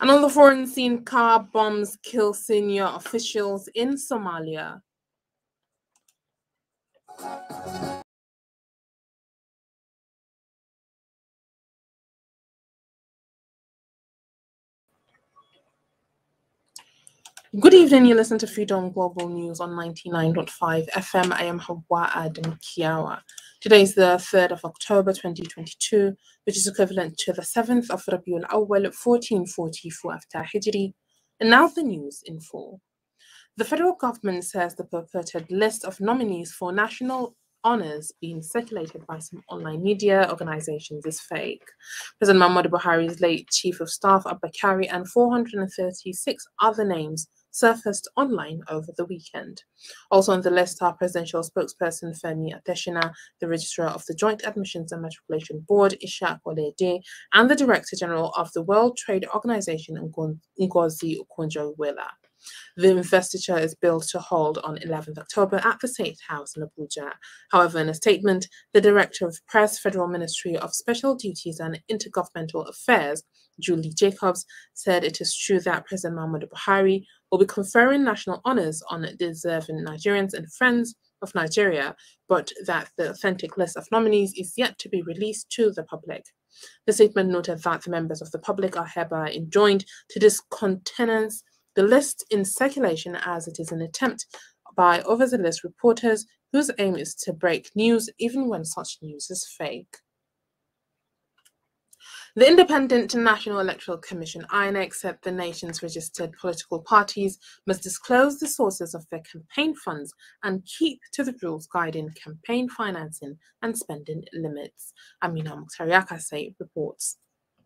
And on the foreign scene, car bombs kill senior officials in Somalia. Good evening, you listen to Freedom Global News on 99.5 FM. I am Hauwa Adamu Kiyawa. Today is the 3rd of October 2022, which is equivalent to the 7th of Rabiul Awwal 1444 after Hijri. And now the news in full. The federal government says the purported list of nominees for national honours being circulated by some online media organisations is fake. President Muhammadu Buhari's late Chief of Staff Abakari and 436 other names surfaced online over the weekend. Also on the list are presidential spokesperson Femi Adesina, the registrar of the Joint Admissions and Matriculation Board Ishaq Olede, and the Director General of the World Trade Organization Ngozi Okonjo-Iweala. The investiture is billed to hold on 11th October at the State House in Abuja. However, in a statement, the Director of Press, Federal Ministry of Special Duties and Intergovernmental Affairs, Julie Jacobs, said it is true that President Muhammadu Buhari will be conferring national honors on deserving Nigerians and friends of Nigeria, but that the authentic list of nominees is yet to be released to the public. The statement noted that the members of the public are hereby enjoined to discountenance the list in circulation as it is an attempt by overzealous reporters whose aim is to break news even when such news is fake. The Independent National Electoral Commission, INEC, said the nation's registered political parties must disclose the sources of their campaign funds and keep to the rules guiding campaign financing and spending limits. Amina Mukhtariakase reports.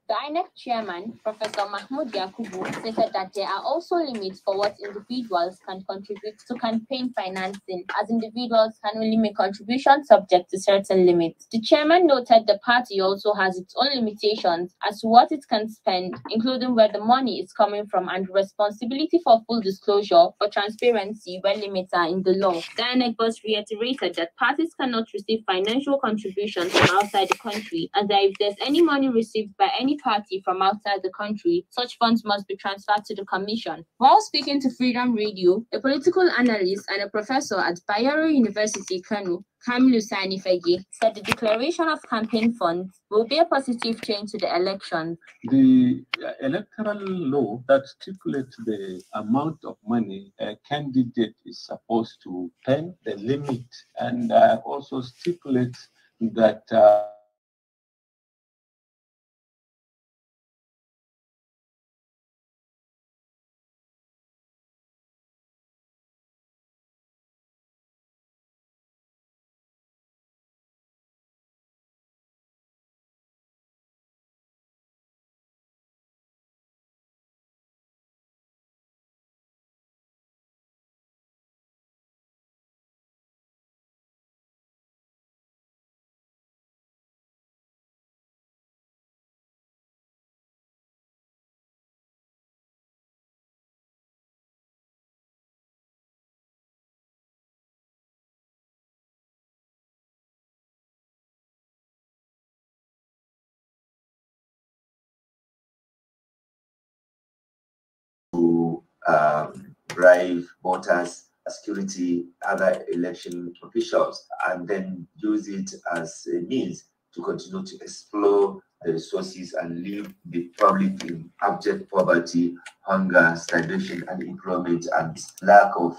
The INEC chairman, Professor Mahmoud Yakubu, stated that there are also limits for what individuals can contribute to campaign financing, as individuals can only make contributions subject to certain limits. The chairman noted the party also has its own limitations as to what it can spend, including where the money is coming from and responsibility for full disclosure for transparency where limits are in the law. The INEC boss reiterated that parties cannot receive financial contributions from outside the country, and that if there's any money received by any party from outside the country, such funds must be transferred to the Commission. While speaking to Freedom Radio, a political analyst and a professor at Bayero University, Kano, Kamilu Sani Fegi, said the declaration of campaign funds will be a positive change to the election. The electoral law that stipulates the amount of money a candidate is supposed to spend, the limit, and also stipulates that to bribe voters, security, other election officials, and then use it as a means to continue to explore the resources and leave the public in abject poverty, hunger, starvation, unemployment, and lack of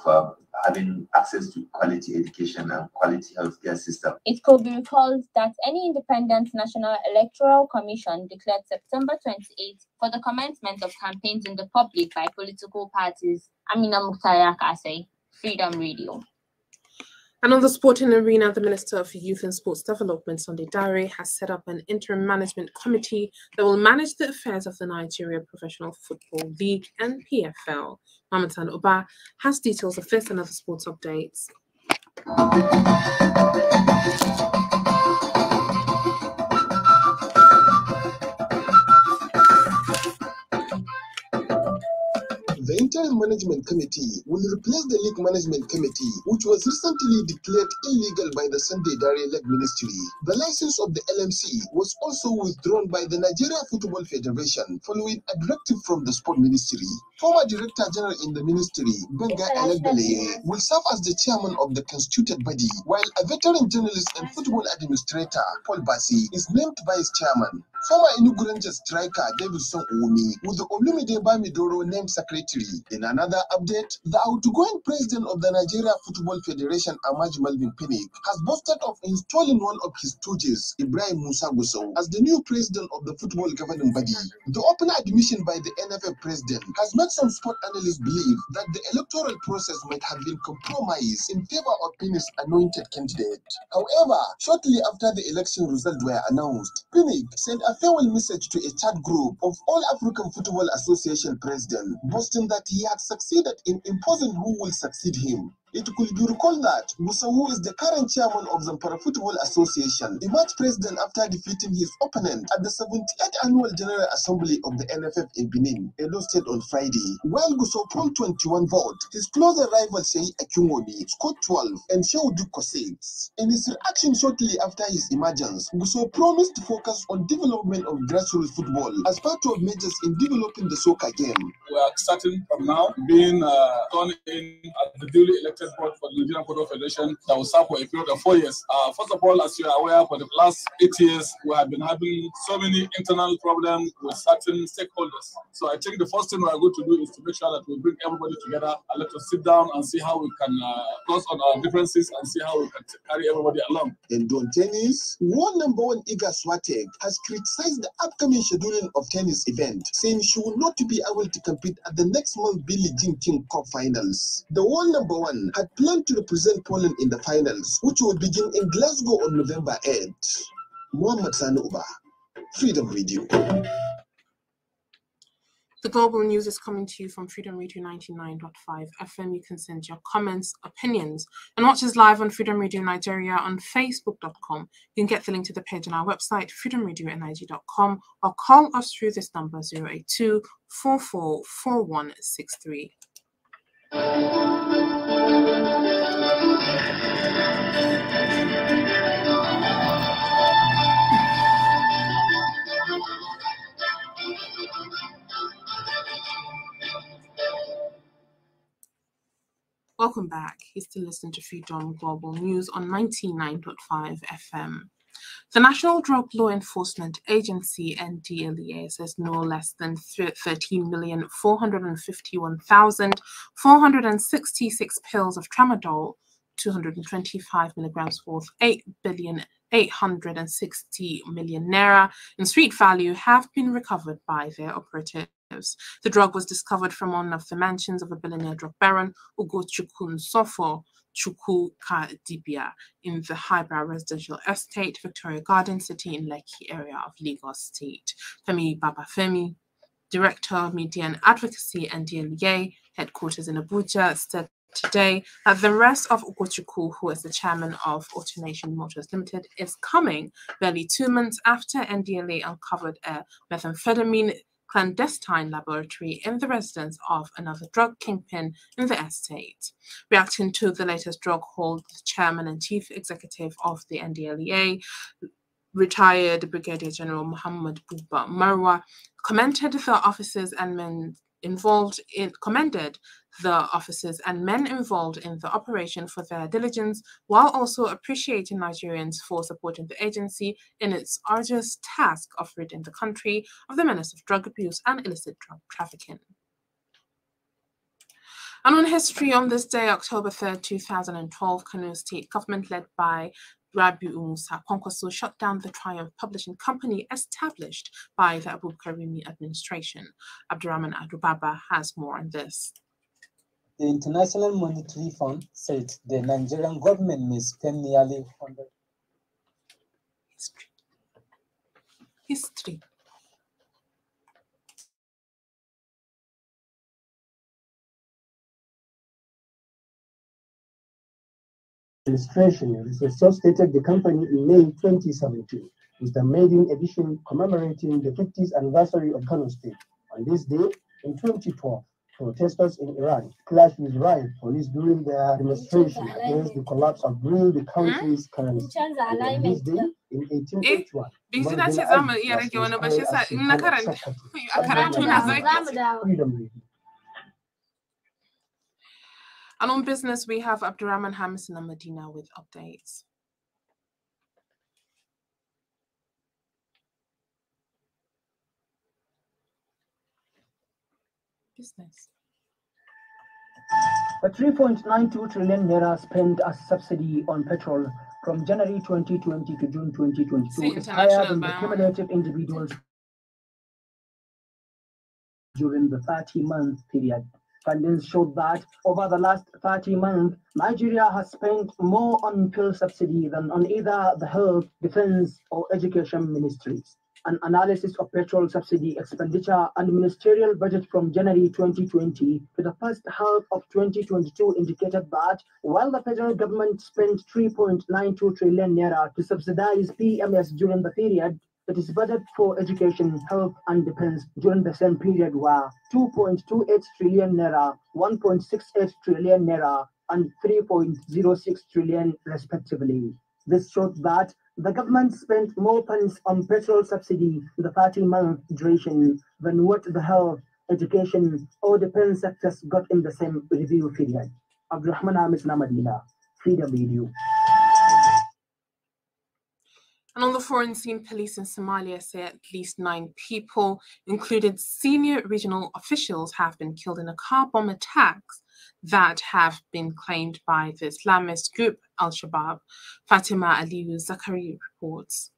having access to quality education and quality healthcare system. It could be recalled that any independent National Electoral Commission declared September 28th for the commencement of campaigns in the public by political parties. Amina Mukhtariakase, Freedom Radio. And on the sporting arena, the Minister of Youth and Sports Development, Sunday Dare, has set up an interim management committee that will manage the affairs of the Nigeria Professional Football League and PFL. Mamatan Oba has details of this and other sports updates. The The Interim Management Committee will replace the League Management Committee, which was recently declared illegal by the Sunday Dare-led ministry. The license of the LMC was also withdrawn by the Nigeria Football Federation following a directive from the Sport Ministry. Former Director General in the ministry, Benga Elegbele, will serve as the chairman of the constituted body, while a veteran journalist and football administrator, Paul Bassi, is named vice chairman. Former Enugu Rangers striker Davidson Omi with the Olumide Bamidoro named secretary. In another update, the outgoing president of the Nigeria Football Federation, Amaj Melvin Pinnick, has boasted of installing one of his stooges, Ibrahim Musa Gusau, as the new president of the football governing body. The open admission by the NFF president has made some sport analysts believe that the electoral process might have been compromised in favor of Pinnick's anointed candidate. However, shortly after the election results were announced, Pinnick sent a farewell message to a chat group of All African Football Association president, boasting that he had succeeded in imposing who will succeed him. It could be recalled that Musa, who is the current chairman of Zamfara Football Association, emerged president after defeating his opponent at the 78th Annual General Assembly of the NFF in Benin, Edo State on Friday. While Guso polled 21 votes, his closer rival Seyi Akinwumi scored 12 and Shehu Dukko 6. In his reaction shortly after his emergence, Guso promised to focus on development of grassroots football as part of measures in developing the soccer game. We are starting from now being turned in at the duly elected board for the Nigerian Football Federation that will serve for a period of 4 years. First of all, as you are aware, for the last 8 years, we have been having so many internal problems with certain stakeholders. So I think the first thing we are going to do is to make sure that we bring everybody together and let us sit down and see how we can cross on our differences and see how we can carry everybody along. In Don Tennis, world number one Iga Swiatek has criticized the upcoming scheduling of tennis event, saying she will not be able to compete at the next month's Billie Jean King Cup finals. The world number one had planned to represent Poland in the finals, which will begin in Glasgow on November 8th. Muhammad Sanuba, Freedom Radio. The Global News is coming to you from Freedom Radio 99.5 FM. You can send your comments, opinions, and watch us live on Freedom Radio Nigeria on Facebook.com. You can get the link to the page on our website, freedomradionig.com, or call us through this number 082 444163. Welcome back. You're still listening to Freedom Global News on 99.5 FM. The National Drug Law Enforcement Agency, NDLEA, says no less than 13,451,466 pills of tramadol, 225 milligrams worth 8,860 million naira in street value have been recovered by their operatives. The drug was discovered from one of the mansions of a billionaire drug baron, Ugochukwu Nsofo Chukwuka Dibia, in the highbrow residential estate, Victoria Garden City in Lekki area of Lagos State. Femi Babafemi, Director of Media and Advocacy, NDLEA, headquarters in Abuja, said today that the arrest of Ugochukwu, who is the chairman of AutoNation Motors Limited, is coming barely 2 months after NDLEA uncovered a methamphetamine clandestine laboratory in the residence of another drug kingpin in the estate. Reacting to the latest drug haul, the chairman and chief executive of the NDLEA, retired Brigadier General Muhammad Buba Marwa, commended the officers and men involved in the operation for their diligence, while also appreciating Nigerians for supporting the agency in its arduous task of ridding the country of the menace of drug abuse and illicit drug trafficking. And on history, on this day, October 3rd, 2012, Kano State government led by Rabiu Musa Kwankwaso shut down the Triumph Publishing Company established by the Abubakar Rimi administration. Abdurrahman Adubaba has more on this. The International Monetary Fund said the Nigerian government may spend nearly 100. History. Administration resuscitated the company in May 2017 with a maiden edition commemorating the 50th anniversary of Kano State. On this day, in 2012, Protesters in Iran clashed with riot police during their demonstration against the collapse of the country's currency. On this day, in 1881, Freedom. And on business, we have Abdurrahman Hamis and Medina with updates. Business. A 3.92 trillion naira spent as subsidy on petrol from January 2020 to June 2022 is higher than the cumulative individuals during the 30-month period. Findings showed that over the last 30 months, Nigeria has spent more on fuel subsidy than on either the health, defense, or education ministries. An analysis of petrol subsidy expenditure and ministerial budget from January 2020 to the first half of 2022 indicated that while the federal government spent 3.92 trillion naira to subsidize PMS during the period, it is budget for education, health, and defense during the same period were 2.28 trillion naira, 1.68 trillion naira, and 3.06 trillion respectively. This showed that the government spent more funds on petrol subsidy in the 30-month duration than what the health, education, or defense sectors got in the same review period. Abdurrahman Hamis Namadina, Freedom Radio. And on the foreign scene, police in Somalia say at least 9 people, including senior regional officials, have been killed in a car bomb attacks that have been claimed by the Islamist group Al-Shabaab. Fatima Aliyu Zakari reports.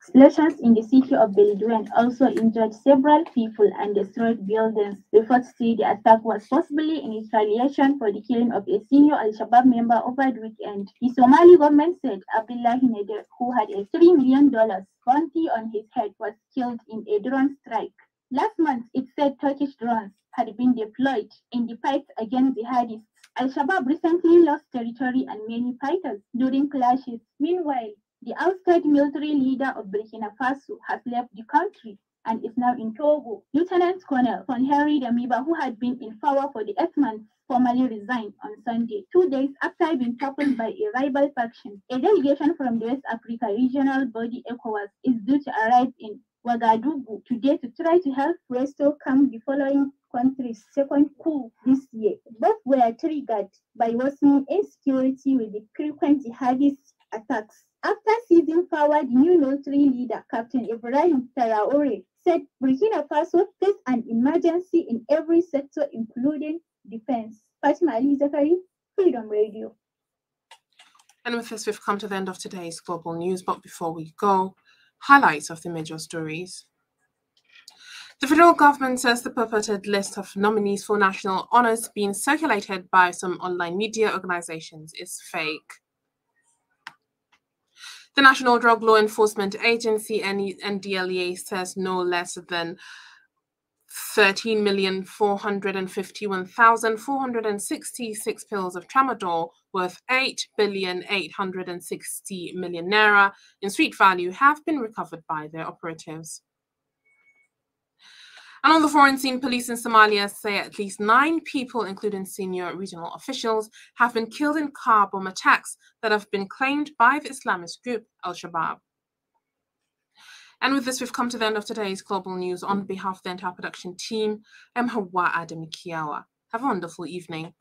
Explosions in the city of Beledweyne also injured several people and destroyed buildings. Reports say the attack was possibly in retaliation for the killing of a senior Al-Shabaab member over the weekend. The Somali government said Abdullahi Nader, who had a $3 million bounty on his head, was killed in a drone strike. Last month, it said Turkish drones had been deployed in the fight against jihadists. Al-Shabaab recently lost territory and many fighters during clashes. Meanwhile, the ousted military leader of Burkina Faso has left the country and is now in Togo. Lieutenant Colonel Henry Damiba, who had been in power for the 8 months, formally resigned on Sunday, 2 days after being toppled by a rival faction. A delegation from the West Africa regional body ECOWAS is due to arrive in Ouagadougou today to try to help restore calm the following country's second coup this year. Both were triggered by worsening insecurity with the frequent jihadist attacks. After seizing power, the new military leader, Captain Ibrahim Traoré, said Burkina Faso faced an emergency in every sector, including defense. Fatima Ali Zakari, Freedom Radio. And with this, we've come to the end of today's global news. But before we go, highlights of the major stories. The federal government says the purported list of nominees for national honors being circulated by some online media organizations is fake. The National Drug Law Enforcement Agency, NDLEA, says no less than 13,451,466 pills of tramadol worth 8,860 million naira in street value have been recovered by their operatives. And on the foreign scene, police in Somalia say at least 9 people, including senior regional officials, have been killed in car bomb attacks that have been claimed by the Islamist group Al-Shabaab. And with this, we've come to the end of today's global news. On behalf of the entire production team, I'm Hauwa Adamu Kiyawa. Have a wonderful evening.